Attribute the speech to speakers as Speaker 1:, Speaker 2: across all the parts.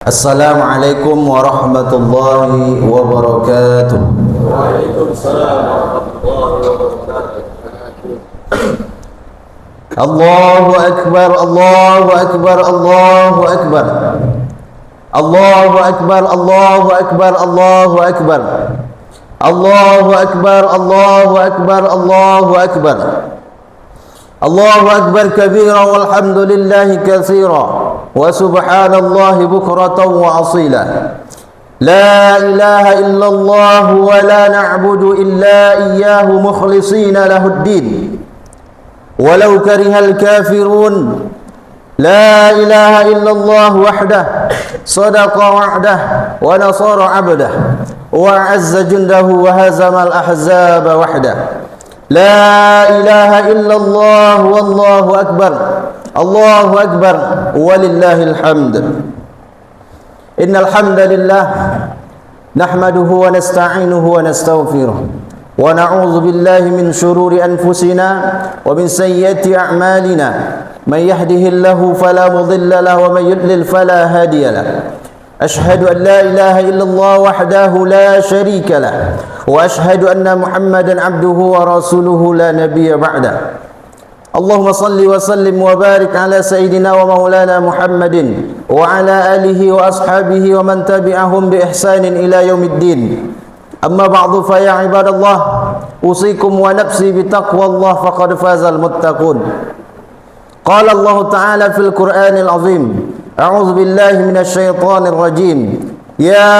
Speaker 1: Assalamualaikum warahmatullahi wabarakatuh.
Speaker 2: Waalaikumsalam warahmatullahi wabarakatuh.
Speaker 1: Allahu akbar, Allahu akbar, Allahu akbar. Allahu akbar, Allahu akbar, Allahu akbar. Allahu akbar, Allahu akbar, Allahu akbar. Allahu akbar kabira walhamdulillahi katsira. وسبحان الله بكرة وأصيلا لا إله إلا الله ولا نعبد إلا إياه مخلصين له الدين ولو كره الكافرون لا إله إلا الله وحده صدق وعده ونصر عبده وأعز جنده وهزم الأحزاب وحده لا إله إلا الله والله أكبر الله أكبر ولله الحمد إن الحمد لله نحمده ونستعينه ونستغفره ونعوذ بالله من شرور أنفسنا ومن سيئات أعمالنا من يهده الله فلا مضل له ومن يضلل فلا هادي له أشهد أن لا إله إلا الله وحده لا شريك له وأشهد أن محمدا عبده ورسوله لا نبي بعده اللهم صل وسلم وبارك على سيدنا ومولانا محمد وعلى آله وأصحابه ومن تبعهم بإحسان إلى يوم الدين أما بعد فيا عباد الله أوصيكم ونفسي بتقوى الله فقد فاز المتقون قال الله تعالى في القرآن العظيم أعوذ بالله من الشيطان الرجيم يا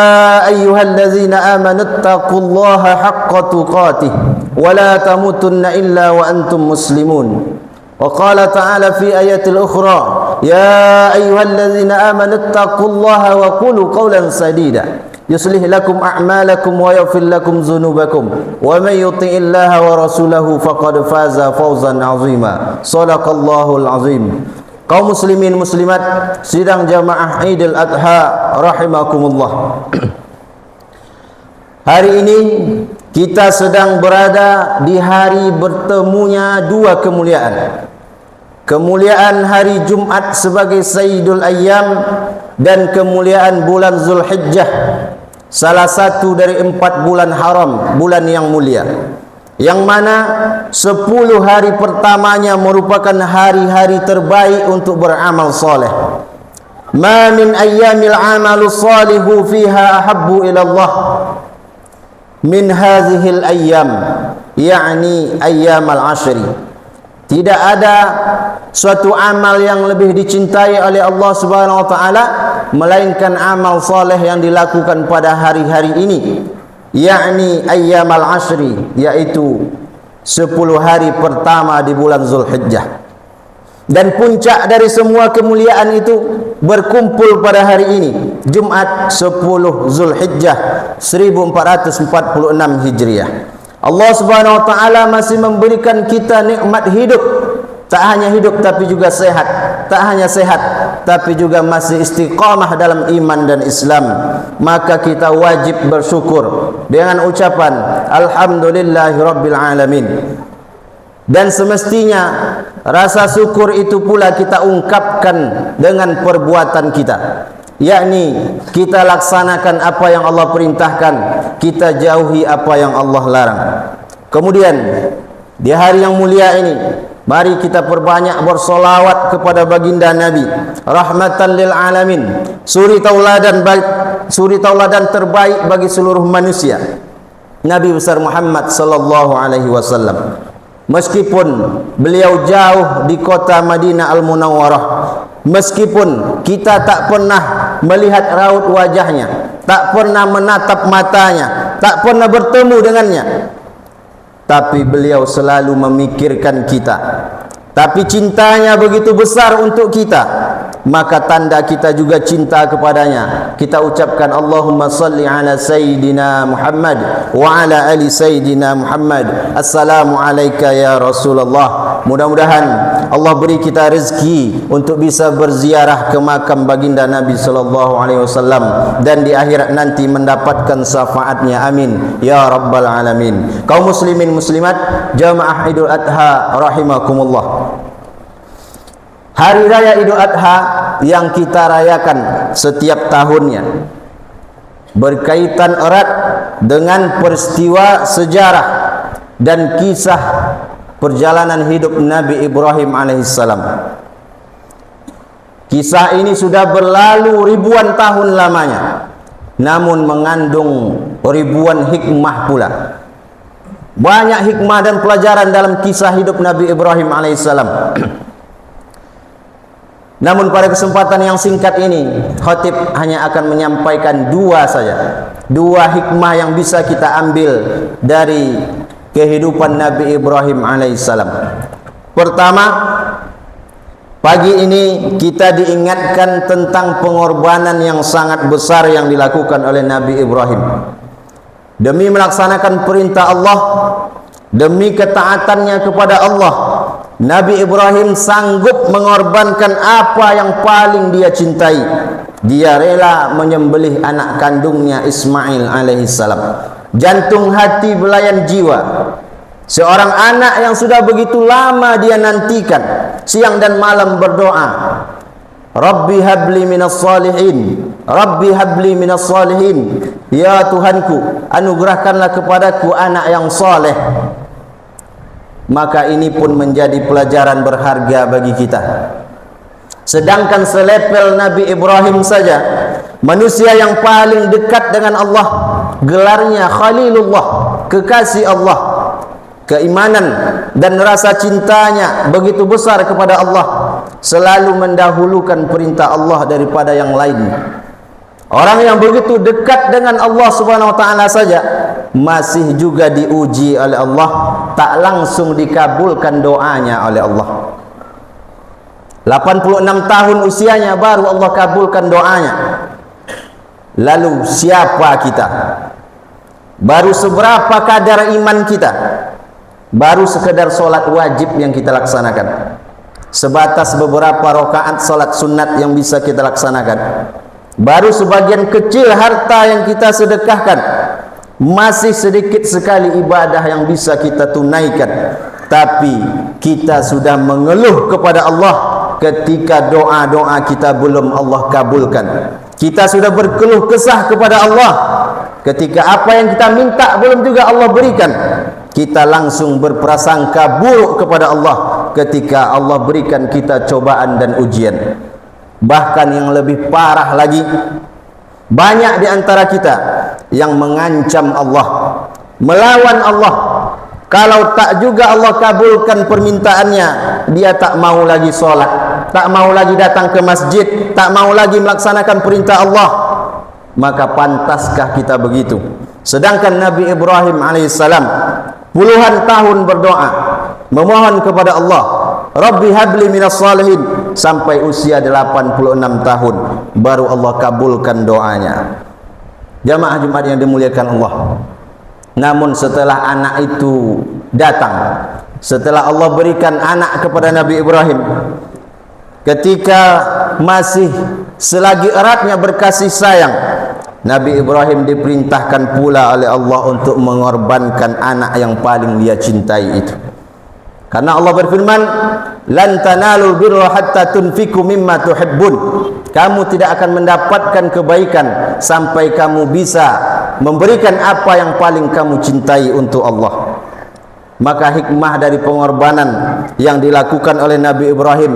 Speaker 1: أيها الذين آمنوا اتقوا الله حق تقاته ولا تموتن إلا وأنتم مسلمون وقال تعالى في آية الأخرى يا أيها الذين آمنوا اتقوا الله وقولوا قولا سديدا يصلح لكم أعمالكم ويغفر لكم ذنوبكم ومن يطع الله ورسوله فقد فاز فوزا عظيما صدق الله العظيم. Kaum muslimin muslimat sidang jamaah Idul Adha rahimakumullah. Hari ini kita sedang berada di hari bertemunya dua kemuliaan. Kemuliaan hari Jumat sebagai Sayyidul Ayyam dan kemuliaan bulan Zulhijjah, salah satu dari 4 bulan haram, bulan yang mulia, yang mana 10 hari pertamanya merupakan hari-hari terbaik untuk beramal soleh. Ma min ayyamil amalu salihu fiha ahabbu ila Allah min hazihil ayyam, yakni ayyamal ashri. Tidak ada suatu amal yang lebih dicintai oleh Allah Subhanahu wa taala melainkan amal soleh yang dilakukan pada hari-hari ini, yakni ayyamal ashri, yaitu 10 hari pertama di bulan Zulhijjah. Dan puncak dari semua kemuliaan itu berkumpul pada hari ini, Jumat 10 Zulhijjah 1446 Hijriah. Allah Subhanahu wa taala masih memberikan kita nikmat hidup. Tak hanya hidup tapi juga sehat. Tak hanya sehat tapi juga masih istiqamah dalam iman dan Islam. Maka kita wajib bersyukur dengan ucapan alhamdulillahirabbil alamin. Dan semestinya rasa syukur itu pula kita ungkapkan dengan perbuatan kita, yakni kita laksanakan apa yang Allah perintahkan, kita jauhi apa yang Allah larang. Kemudian di hari yang mulia ini, mari kita perbanyak bersolawat kepada baginda Nabi rahmatan lil alamin, suri tauladan terbaik bagi seluruh manusia, Nabi besar Muhammad sallallahu alaihi wasallam. Meskipun beliau jauh di kota Madinah Al-Munawwarah, meskipun kita tak pernah melihat raut wajahnya, tak pernah menatap matanya, tak pernah bertemu dengannya, tapi beliau selalu memikirkan kita. Tapi cintanya begitu besar untuk kita, maka tanda kita juga cinta kepadanya. Kita ucapkan Allahumma salli ala Sayyidina Muhammad wa ala ali Sayyidina Muhammad. Assalamu alayka ya Rasulullah. Mudah-mudahan Allah beri kita rezeki untuk bisa berziarah ke makam baginda Nabi sallallahu alaihi wasallam dan di akhirat nanti mendapatkan syafaatnya. Amin ya rabbal alamin. Kaum muslimin muslimat jamaah Idul Adha rahimakumullah. Hari Raya Idul Adha yang kita rayakan setiap tahunnya berkaitan erat dengan peristiwa sejarah dan kisah perjalanan hidup Nabi Ibrahim alaihissalam. Kisah ini sudah berlalu ribuan tahun lamanya, namun mengandung ribuan hikmah pula. Banyak hikmah dan pelajaran dalam kisah hidup Nabi Ibrahim alaihissalam. Namun pada kesempatan yang singkat ini, khatib hanya akan menyampaikan dua saja, dua hikmah yang bisa kita ambil dari kehidupan Nabi Ibrahim alaihissalam. Pertama, pagi ini kita diingatkan tentang pengorbanan yang sangat besar yang dilakukan oleh Nabi Ibrahim demi melaksanakan perintah Allah, demi ketaatannya kepada Allah. Nabi Ibrahim sanggup mengorbankan apa yang paling dia cintai. Dia rela menyembelih anak kandungnya Ismail alaihissalam. Jantung hati belayan jiwa. Seorang anak yang sudah begitu lama dia nantikan, siang dan malam berdoa, Rabbi habli minas salihin, Rabbi habli minas salihin. Ya Tuhanku, anugerahkanlah kepadaku anak yang saleh. Maka ini pun menjadi pelajaran berharga bagi kita. Sedangkan selepel Nabi Ibrahim saja, manusia yang paling dekat dengan Allah, gelarnya Khalilullah, kekasih Allah. Keimanan dan rasa cintanya begitu besar kepada Allah, selalu mendahulukan perintah Allah daripada yang lain. Orang yang begitu dekat dengan Allah Subhanahu wa taala saja masih juga diuji oleh Allah, tak langsung dikabulkan doanya oleh Allah. 86 tahun usianya baru Allah kabulkan doanya. Lalu siapa kita? Baru seberapa kadar iman kita? Baru sekedar solat wajib yang kita laksanakan, sebatas beberapa rakaat solat sunat yang bisa kita laksanakan. Baru sebagian kecil harta yang kita sedekahkan. Masih sedikit sekali ibadah yang bisa kita tunaikan. Tapi kita sudah mengeluh kepada Allah ketika doa-doa kita belum Allah kabulkan. Kita sudah berkeluh kesah kepada Allah ketika apa yang kita minta belum juga Allah berikan. Kita langsung berprasangka buruk kepada Allah ketika Allah berikan kita cobaan dan ujian. Bahkan yang lebih parah lagi, banyak di antara kita yang mengancam Allah, melawan Allah. Kalau tak juga Allah kabulkan permintaannya, dia tak mau lagi sholat, tak mau lagi datang ke masjid, tak mau lagi melaksanakan perintah Allah. Maka pantaskah kita begitu? Sedangkan Nabi Ibrahim alaihissalam puluhan tahun berdoa, memohon kepada Allah, Rabbi habli minas salihin, sampai usia 86 tahun baru Allah kabulkan doanya. Jamaah Jumat yang dimuliakan Allah. Namun setelah anak itu datang, setelah Allah berikan anak kepada Nabi Ibrahim, ketika masih selagi eratnya berkasih sayang, Nabi Ibrahim diperintahkan pula oleh Allah untuk mengorbankan anak yang paling dia cintai itu. Karena Allah berfirman, lan tanalul birra hatta tunfiqu mimma tuhibbun. Kamu tidak akan mendapatkan kebaikan sampai kamu bisa memberikan apa yang paling kamu cintai untuk Allah. Maka hikmah dari pengorbanan yang dilakukan oleh Nabi Ibrahim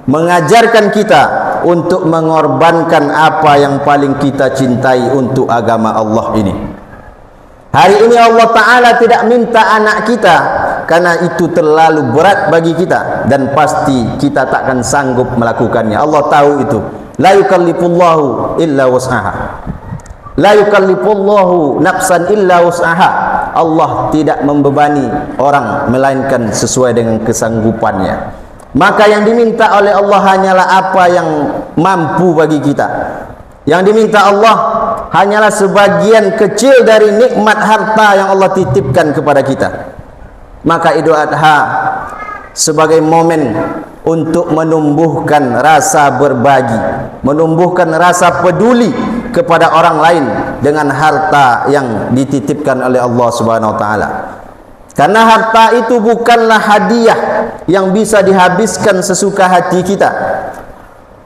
Speaker 1: mengajarkan kita untuk mengorbankan apa yang paling kita cintai untuk agama Allah ini. Hari ini Allah Ta'ala tidak minta anak kita karena itu terlalu berat bagi kita dan pasti kita takkan sanggup melakukannya. Allah tahu itu. La yukallifullahu illa wus'aha. La yukallifullahu nafsan illa wus'aha. Allah tidak membebani orang melainkan sesuai dengan kesanggupannya. Maka yang diminta oleh Allah hanyalah apa yang mampu bagi kita. Yang diminta Allah hanyalah sebagian kecil dari nikmat harta yang Allah titipkan kepada kita. Maka Idul Adha sebagai momen untuk menumbuhkan rasa berbagi, menumbuhkan rasa peduli kepada orang lain dengan harta yang dititipkan oleh Allah Subhanahu wa taala. Karena harta itu bukanlah hadiah yang bisa dihabiskan sesuka hati kita,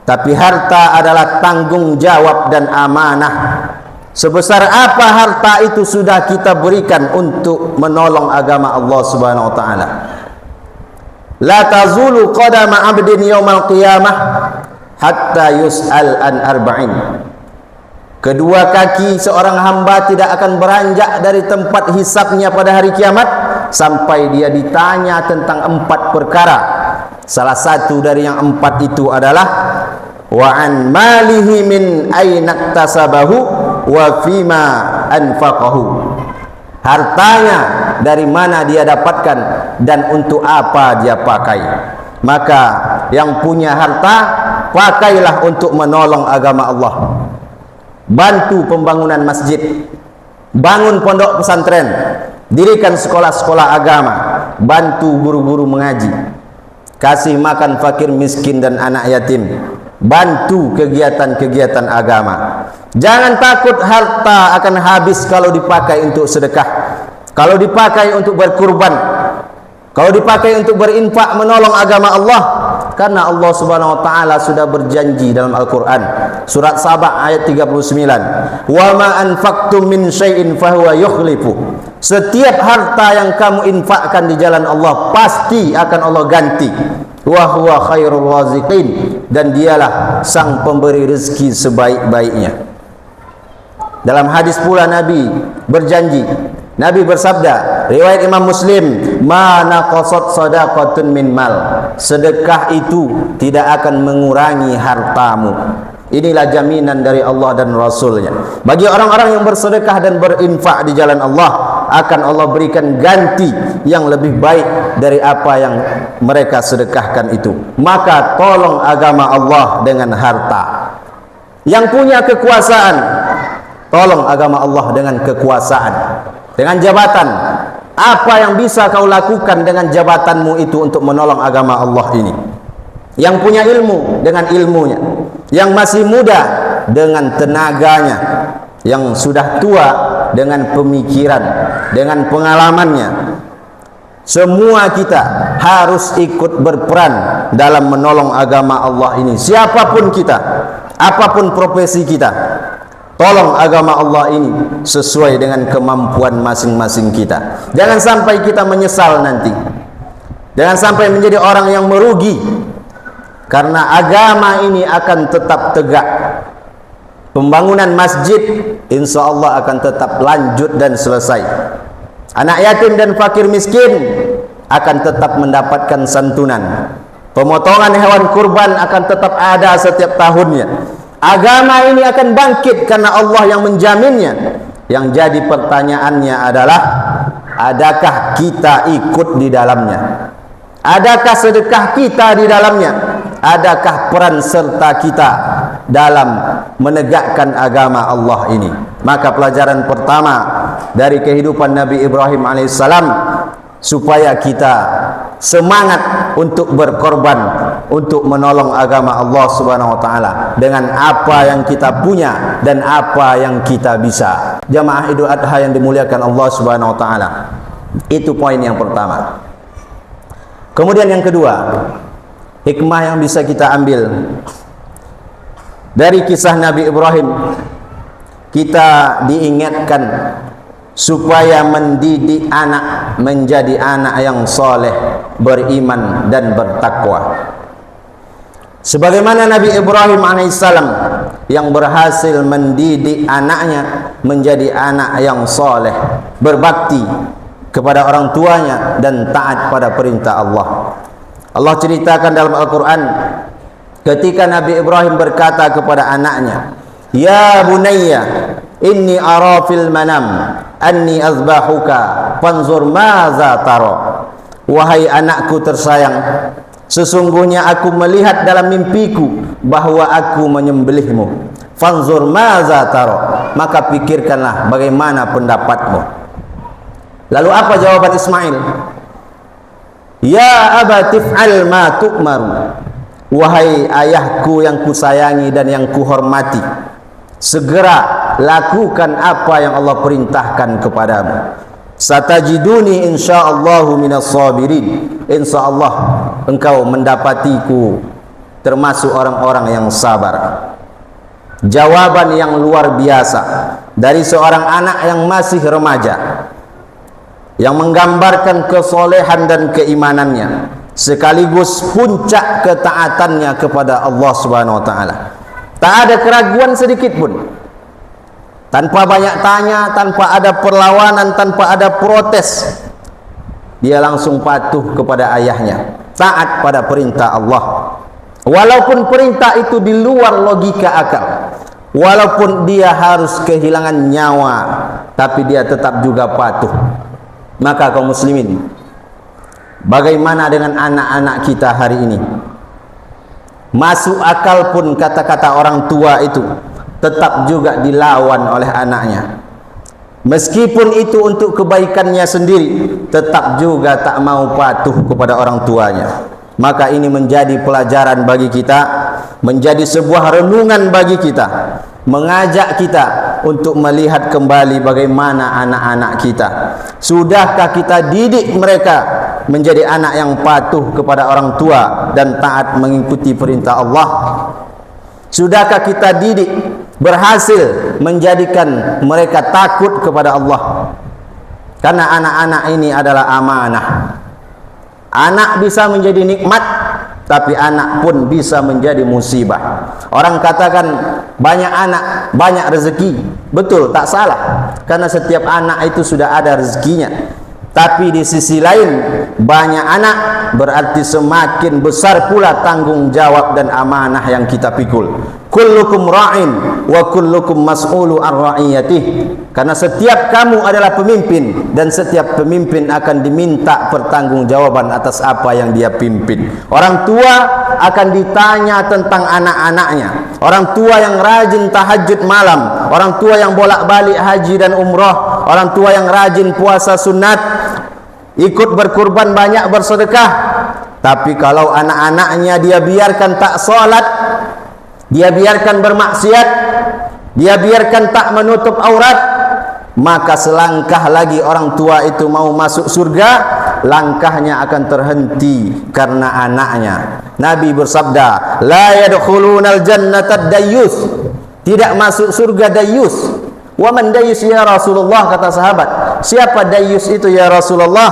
Speaker 1: tapi harta adalah tanggung jawab dan amanah. Sebesar apa harta itu sudah kita berikan untuk menolong agama Allah Subhanahu wa taala. La tazulu qadama 'abdin yaumal qiyamah hatta yus'al an arba'in. Kedua kaki seorang hamba tidak akan beranjak dari tempat hisabnya pada hari kiamat sampai dia ditanya tentang 4 perkara. Salah satu dari yang 4 itu adalah wa an malihi min aina iktasabahu wa fima anfaqahu. Hartanya dari mana dia dapatkan dan untuk apa dia pakai. Maka yang punya harta, pakailah untuk menolong agama Allah. Bantu pembangunan masjid, bangun pondok pesantren, dirikan sekolah-sekolah agama, bantu guru-guru mengaji, kasih makan fakir miskin dan anak yatim, bantu kegiatan-kegiatan agama. Jangan takut harta akan habis kalau dipakai untuk sedekah, kalau dipakai untuk berkurban, kalau dipakai untuk berinfak menolong agama Allah. Karena Allah Subhanahu wa taala sudah berjanji dalam Al-Qur'an surat Saba ayat 39, "Wa ma anfaqtum min syai'in fahuwa yukhlifu." Setiap harta yang kamu infakkan di jalan Allah pasti akan Allah ganti. Wa huwa khairul raziqin, dan dialah sang pemberi rezeki sebaik-baiknya. Dalam hadis pula Nabi berjanji, Nabi bersabda, riwayat Imam Muslim, "Ma naqasat shadaqatun min mal." Sedekah itu tidak akan mengurangi hartamu. Inilah jaminan dari Allah dan Rasulnya. Bagi orang-orang yang bersedekah dan berinfak di jalan Allah, akan Allah berikan ganti yang lebih baik dari apa yang mereka sedekahkan itu. Maka tolong agama Allah dengan harta. Yang punya kekuasaan, tolong agama Allah dengan kekuasaan, dengan jabatan. Apa yang bisa kau lakukan dengan jabatanmu itu untuk menolong agama Allah ini? Yang punya ilmu dengan ilmunya, yang masih muda dengan tenaganya, yang sudah tua dengan pemikiran, dengan pengalamannya. Semua kita harus ikut berperan dalam menolong agama Allah ini. Siapapun kita, apapun profesi kita, tolong agama Allah ini sesuai dengan kemampuan masing-masing kita. Jangan sampai kita menyesal nanti. Jangan sampai menjadi orang yang merugi. Karena agama ini akan tetap tegak. Pembangunan masjid insya Allah akan tetap lanjut dan selesai. Anak yatim dan fakir miskin akan tetap mendapatkan santunan. Pemotongan hewan kurban akan tetap ada setiap tahunnya. Agama ini akan bangkit karena Allah yang menjaminnya. Yang jadi pertanyaannya adalah, adakah kita ikut di dalamnya? Adakah sedekah kita di dalamnya? Adakah peran serta kita dalam menegakkan agama Allah ini? Maka pelajaran pertama dari kehidupan Nabi Ibrahim alaihissalam, supaya kita semangat untuk berkorban, untuk menolong agama Allah Subhanahu wa taala dengan apa yang kita punya dan apa yang kita bisa. Jamaah Idul Adha yang dimuliakan Allah Subhanahu wa taala. Itu poin yang pertama. Kemudian yang kedua, hikmah yang bisa kita ambil dari kisah Nabi Ibrahim, kita diingatkan supaya mendidik anak menjadi anak yang soleh, beriman dan bertakwa. Sebagaimana Nabi Ibrahim alaihissalam yang berhasil mendidik anaknya menjadi anak yang soleh, berbakti kepada orang tuanya dan taat pada perintah Allah. Allah ceritakan dalam Al-Quran ketika Nabi Ibrahim berkata kepada anaknya, "Ya bunayya, inni ara fil manam anni azbahuka fanzur maza tara." Wahai anakku tersayang, sesungguhnya aku melihat dalam mimpiku bahwa aku menyembelihmu. Fanzur maza tara, maka pikirkanlah bagaimana pendapatmu. Lalu apa jawaban Ismail? "Ya abati if'al ma tu'maru." Wahai ayahku yang kusayangi dan yang kuhormati, segera lakukan apa yang Allah perintahkan kepadamu. Satajiduni insyaallahu minas sabirin. Insyaallah engkau mendapatiku termasuk orang-orang yang sabar. Jawaban yang luar biasa dari seorang anak yang masih remaja, yang menggambarkan kesolehan dan keimanannya sekaligus puncak ketaatannya kepada Allah Subhanahu wa taala. Tak ada keraguan sedikit pun. Tanpa banyak tanya, tanpa ada perlawanan, tanpa ada protes, dia langsung patuh kepada ayahnya, taat pada perintah Allah. Walaupun perintah itu di luar logika akal, walaupun dia harus kehilangan nyawa, tapi dia tetap juga patuh. Maka kaum muslimin, bagaimana dengan anak-anak kita hari ini? Masuk akal pun kata-kata orang tua itu tetap juga dilawan oleh anaknya. Meskipun itu untuk kebaikannya sendiri, tetap juga tak mau patuh kepada orang tuanya. Maka ini menjadi pelajaran bagi kita, menjadi sebuah renungan bagi kita, mengajak kita untuk melihat kembali bagaimana anak-anak kita. Sudahkah kita didik mereka menjadi anak yang patuh kepada orang tua dan taat mengikuti perintah Allah? Sudahkah kita didik berhasil menjadikan mereka takut kepada Allah? Karena anak-anak ini adalah amanah. Anak bisa menjadi nikmat, tapi anak pun bisa menjadi musibah. Orang katakan banyak anak, banyak rezeki. Betul, tak salah. Karena setiap anak itu sudah ada rezekinya. Tapi di sisi lain, banyak anak berarti semakin besar pula tanggung jawab dan amanah yang kita pikul. Kullukum ra'in wa kullukum mas'ulu an ra'iyatih. Karena setiap kamu adalah pemimpin, dan setiap pemimpin akan diminta pertanggungjawaban atas apa yang dia pimpin. Orang tua akan ditanya tentang anak-anaknya. Orang tua yang rajin tahajud malam, orang tua yang bolak-balik haji dan umrah, orang tua yang rajin puasa sunat, ikut berkurban banyak, bersedekah. Tapi kalau anak-anaknya dia biarkan tak solat, dia biarkan bermaksiat, dia biarkan tak menutup aurat, maka selangkah lagi orang tua itu mau masuk surga, langkahnya akan terhenti karena anaknya. Nabi bersabda, la yadkhulunal jannata dayyus, tidak masuk surga dayyus. Wa man dayyus ya Rasulullah, kata sahabat. Siapa dayyus itu ya Rasulullah?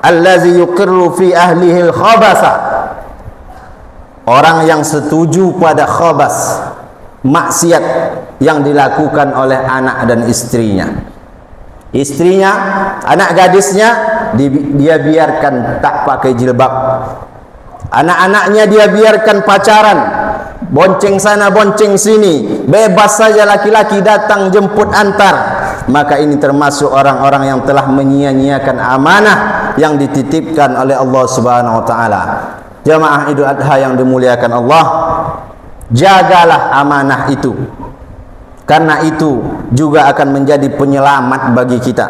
Speaker 1: Allazi yuqirru fi ahlihi al-khabasa, orang yang setuju pada khabas, maksiat yang dilakukan oleh anak dan istrinya. Istrinya, anak gadisnya dia biarkan tak pakai jilbab. Anak-anaknya dia biarkan pacaran, bonceng sana bonceng sini, bebas saja laki-laki datang jemput antar. Maka ini termasuk orang-orang yang telah menyia-nyiakan amanah yang dititipkan oleh Allah Subhanahu wa taala. Jamaah Idul Adha yang dimuliakan Allah, jagalah amanah itu. Karena itu juga akan menjadi penyelamat bagi kita,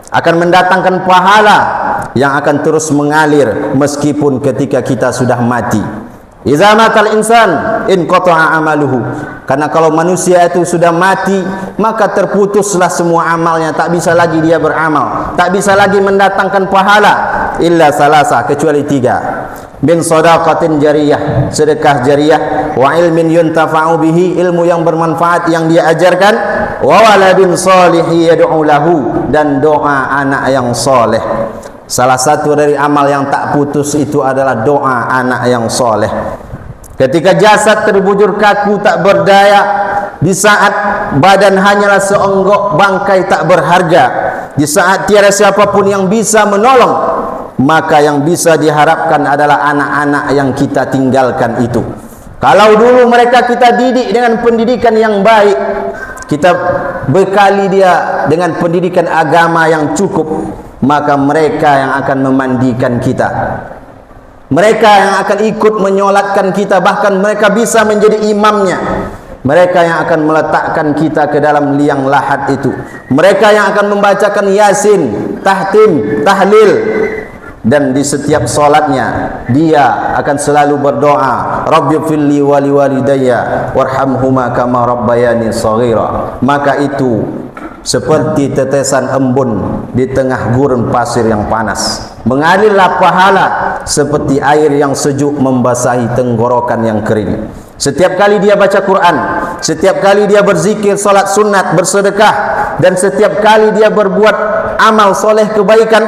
Speaker 1: akan mendatangkan pahala yang akan terus mengalir meskipun ketika kita sudah mati. Idza matal insan in qata'a amaluhu. Karena kalau manusia itu sudah mati, maka terputuslah semua amalnya, tak bisa lagi dia beramal, tak bisa lagi mendatangkan pahala illa salasa, kecuali tiga. Bin sadaqatin jariyah, sedekah jariyah, wa ilmin yuntafa'u bihi, ilmu yang bermanfaat yang dia ajarkan, wa waladin salihi yad'u lahu, dan doa anak yang soleh. Salah satu dari amal yang tak putus itu adalah doa anak yang soleh. Ketika jasad terbujur kaku tak berdaya, di saat badan hanyalah seonggok bangkai tak berharga, di saat tiada siapapun yang bisa menolong, maka yang bisa diharapkan adalah anak-anak yang kita tinggalkan itu. Kalau dulu mereka kita didik dengan pendidikan yang baik, kita bekali dia dengan pendidikan agama yang cukup, maka mereka yang akan memandikan kita, mereka yang akan ikut menyolatkan kita, bahkan mereka bisa menjadi imamnya. Mereka yang akan meletakkan kita ke dalam liang lahat itu, mereka yang akan membacakan Yasin, tahtim, tahlil, dan di setiap solatnya dia akan selalu berdoa, Rabbighfirli wa liwalidayya warhamhuma kama rabbayani shaghira. Maka itu seperti tetesan embun di tengah gurun pasir yang panas. Mengalirlah pahala seperti air yang sejuk membasahi tenggorokan yang kering. Setiap kali dia baca Quran, setiap kali dia berzikir, salat sunat, bersedekah, dan setiap kali dia berbuat amal soleh kebaikan,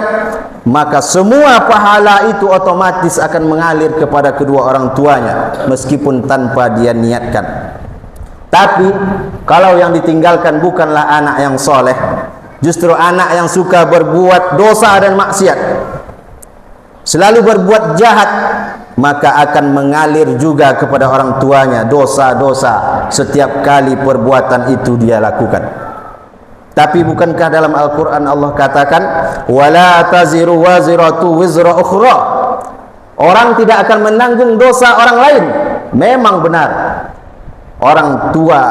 Speaker 1: maka semua pahala itu otomatis akan mengalir kepada kedua orang tuanya meskipun tanpa dia niatkan. Tapi kalau yang ditinggalkan bukanlah anak yang soleh, justru anak yang suka berbuat dosa dan maksiat, selalu berbuat jahat, maka akan mengalir juga kepada orang tuanya dosa-dosa setiap kali perbuatan itu dia lakukan. Tapi bukankah dalam Al-Quran Allah katakan, wala taziru waziratu wizra ukhra, orang tidak akan menanggung dosa orang lain. Memang benar, orang tua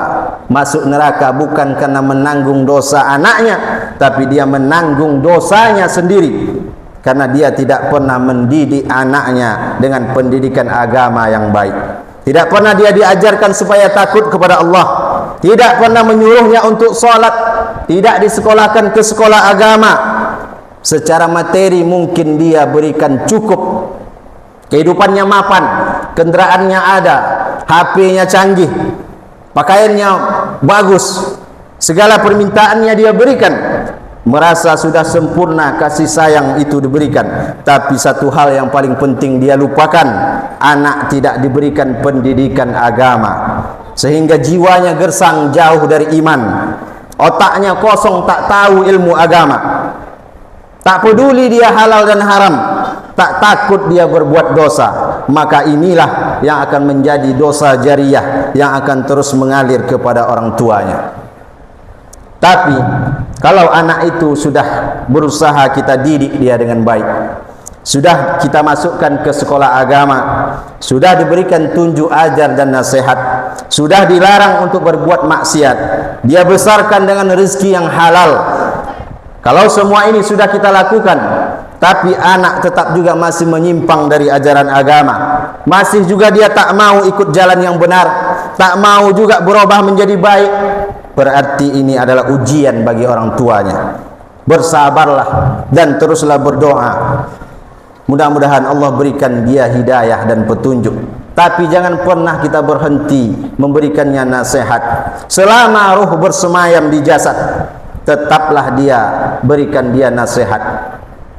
Speaker 1: masuk neraka bukan karena menanggung dosa anaknya, tapi dia menanggung dosanya sendiri, karena dia tidak pernah mendidik anaknya dengan pendidikan agama yang baik. Tidak pernah dia diajarkan supaya takut kepada Allah, tidak pernah menyuruhnya untuk sholat, tidak disekolahkan ke sekolah agama. Secara materi mungkin dia berikan cukup, kehidupannya mapan, kendaraannya ada, HP-nya canggih, pakaiannya bagus, segala permintaannya dia berikan, merasa sudah sempurna kasih sayang itu diberikan. Tapi satu hal yang paling penting dia lupakan, anak tidak diberikan pendidikan agama, sehingga jiwanya gersang jauh dari iman, otaknya kosong, tak tahu ilmu agama, tak peduli dia halal dan haram, tak takut dia berbuat dosa. Maka inilah yang akan menjadi dosa jariyah yang akan terus mengalir kepada orang tuanya. Tapi kalau anak itu sudah berusaha kita didik dia dengan baik, sudah kita masukkan ke sekolah agama, sudah diberikan tunjuk ajar dan nasihat, sudah dilarang untuk berbuat maksiat, dia besarkan dengan rezeki yang halal. Kalau semua ini sudah kita lakukan, tapi anak tetap juga masih menyimpang dari ajaran agama, masih juga dia tak mau ikut jalan yang benar, tak mau juga berubah menjadi baik, berarti ini adalah ujian bagi orang tuanya. Bersabarlah dan teruslah berdoa, mudah-mudahan Allah berikan dia hidayah dan petunjuk. Tapi jangan pernah kita berhenti memberikannya nasihat. Selama ruh bersemayam di jasad, tetaplah dia, berikan dia nasihat.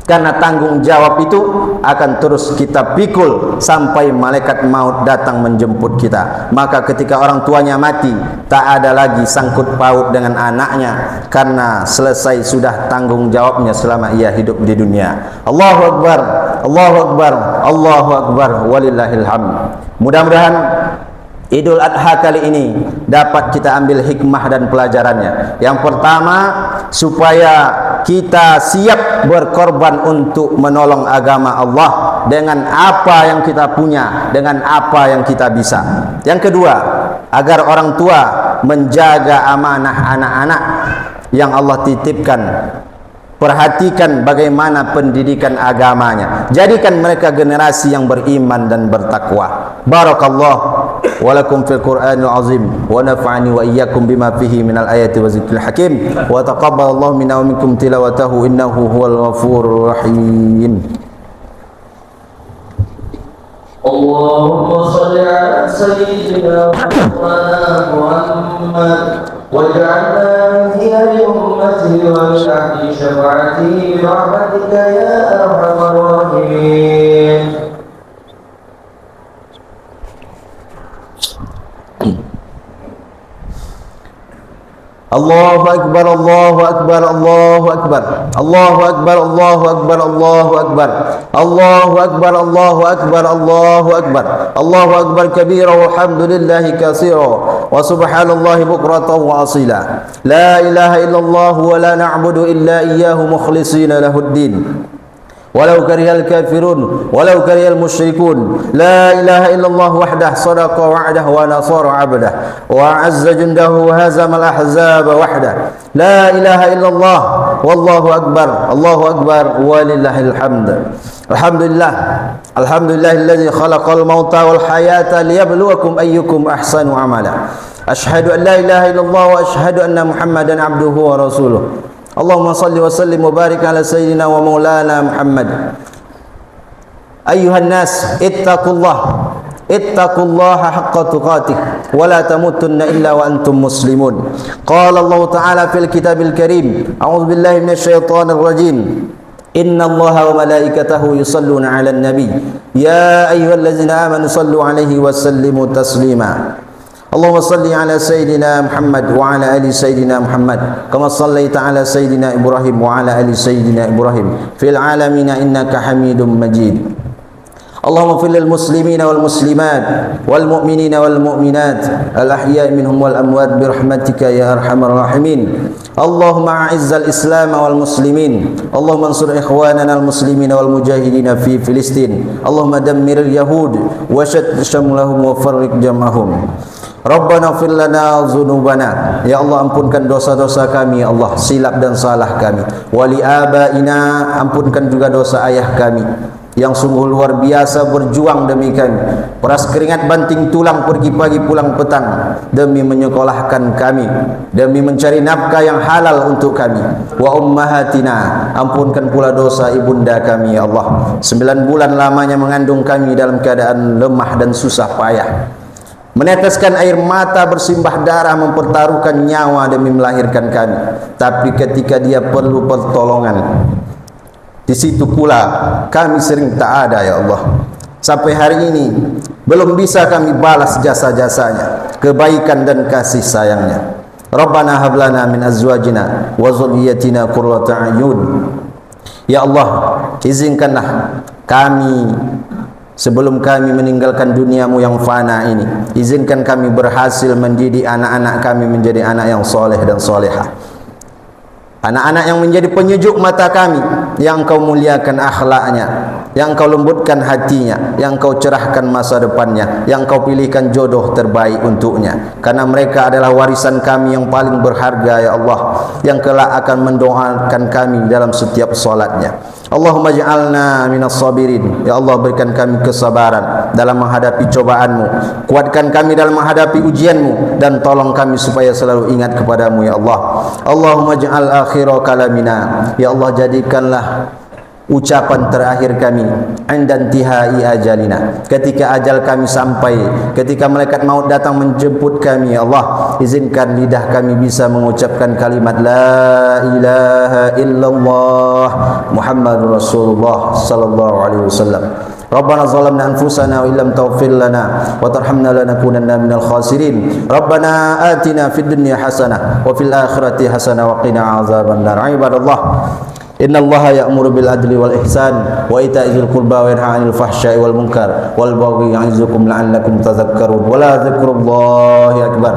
Speaker 1: Karena tanggung jawab itu akan terus kita pikul sampai malaikat maut datang menjemput kita. Maka ketika orang tuanya mati, tak ada lagi sangkut paut dengan anaknya, karena selesai sudah tanggung jawabnya selama ia hidup di dunia. Allahu Akbar, Allahu Akbar, Allahu Akbar, walillahil hamd. Mudah-mudahan Idul Adha kali ini dapat kita ambil hikmah dan pelajarannya. Yang pertama, supaya kita siap berkorban untuk menolong agama Allah dengan apa yang kita punya, dengan apa yang kita bisa. Yang kedua, agar orang tua menjaga amanah anak-anak yang Allah titipkan. Perhatikan bagaimana pendidikan agamanya. Jadikan mereka generasi yang beriman dan bertakwa. Barakallah walakum fil Qur'anil azim wa nafa'ani wa iyyakum bima fihi minal ayati wa zikril hakim wa taqabbalallahu minna wa minkum tilawatahu innahu huwal ghafurur rahim.
Speaker 2: Allahumma shalli ala sayyidina Muhammad waj'alna min khiyari ummati wa min ahli syafa'ati bi rahmatika ya arhamar rahimin.
Speaker 1: Allahu Akbar, Allahu Akbar, Allahu Akbar, Allahu Akbar, Allahu Akbar, Allahu Akbar, Allahu Akbar, Allahu Akbar, Allahu Akbar, Allahu Akbar kabira walhamdulillahi katsira wa subhanallahi bukratan wa asila. La ilaha illallah wa la na'budu illa iyyahu mukhlishina lahuddin. Walau karihal kafirun walau karihal musyrikun. La ilaha illallah wahdah sadaqa wa'dah wa nasara 'abdah wa 'azza jundahu hazamal ahzaba wahdah. La ilaha illallah wallahu akbar, Allahu akbar walillahil hamd. Alhamdulillah, alhamdulillahilladzi khalaqal mauta wal hayata liyabluwakum ayyukum ahsanu amala. Asyhadu an la ilaha illallah wa asyhadu anna Muhammadan abduhu wa rasuluh. Allahumma salli wa sallim wa barik ala sayyidina wa maulana Muhammad. Ayuhan nas, ittaqullaha haqqa tuqatih wa la tamutunna illa wa antum muslimun. Qala Allah Ta'ala fil kitabil karim, a'udzu billahi minasy syaithanir rajim. Inna Allaha wa malaikatahu yusalluna 'alan nabi ya ayyuhallazina amanu sallu 'alaihi wa sallimu taslima. Allahumma salli ala Sayyidina Muhammad wa ala ali Sayyidina Muhammad kama sallaita ala Sayyidina Ibrahim wa ala ali Sayyidina Ibrahim fil alamina innaka Hamidum Majid. Allahumma fil lil muslimina wal muslimat wal mu'minina wal mu'minat al ahya'i minhum wal amwat bi rahmatika ya arhamar rahimin. Allahumma a'izzal islam wal muslimin. Allahumma ansur ikhwanana al muslimina wal mujahidina fi Filistin. Allahumma dammir al yahud wa shatt shamlahum wa farriq jam'ahum. Rabbana fir lana dzunubana, ya Allah ampunkan dosa-dosa kami ya Allah, silap dan salah kami. Wali abaina, ampunkan juga dosa ayah kami yang sungguh luar biasa berjuang demi kami, peras keringat banting tulang pergi pagi pulang petang demi menyekolahkan kami, demi mencari nafkah yang halal untuk kami. Wa ummahatina, ampunkan pula dosa ibunda kami ya Allah, 9 bulan lamanya mengandung kami dalam keadaan lemah dan susah payah, meneteskan air mata, bersimbah darah, mempertaruhkan nyawa demi melahirkan kami. Tapi ketika dia perlu pertolongan, di situ pula kami sering tak ada ya Allah. Sampai hari ini belum bisa kami balas jasa-jasanya, kebaikan dan kasih sayangnya. Rabbana hab lana min azwajina wa dzurriyyatina qurrata a'yun. Ya Allah, izinkanlah kami sebelum kami meninggalkan duniamu yang fana ini, izinkan kami berhasil mendidik anak-anak kami menjadi anak yang soleh dan solehah, anak-anak yang menjadi penyejuk mata kami, yang Engkau muliakan akhlaknya, yang Engkau lembutkan hatinya, yang Engkau cerahkan masa depannya, yang Engkau pilihkan jodoh terbaik untuknya, karena mereka adalah warisan kami yang paling berharga ya Allah, yang kelak akan mendoakan kami dalam setiap solatnya. Allahumma ja'alna minas sabirin, ya Allah berikan kami kesabaran dalam menghadapi cobaanmu, kuatkan kami dalam menghadapi ujianmu, dan tolong kami supaya selalu ingat kepadamu ya Allah. Allahumma ja'al akhira kalamina, ya Allah jadikanlah ucapan terakhir kami inda intihai ajalina, ketika ajal kami sampai, ketika malaikat maut datang menjemput kami ya Allah, izinkan lidah kami bisa mengucapkan kalimat la ilaha illallah Muhammadur Rasulullah sallallahu alaihi wasallam. Rabbana zalamna anfusana wa illam taghfir lana wa tarhamna lanakunanna minal khasirin. Rabbana atina fid dunya hasanah wa fil akhirati hasanah wa qina azabannar. Ibadallah, inna Allaha ya'muru bil adli wal ihsan wa ita'i dzil qurba wa yanha 'anil fahsya'i wal munkar wal baghi ya'izukum la'allakum tadhakkarun. Wa la dzikrullahi akbar.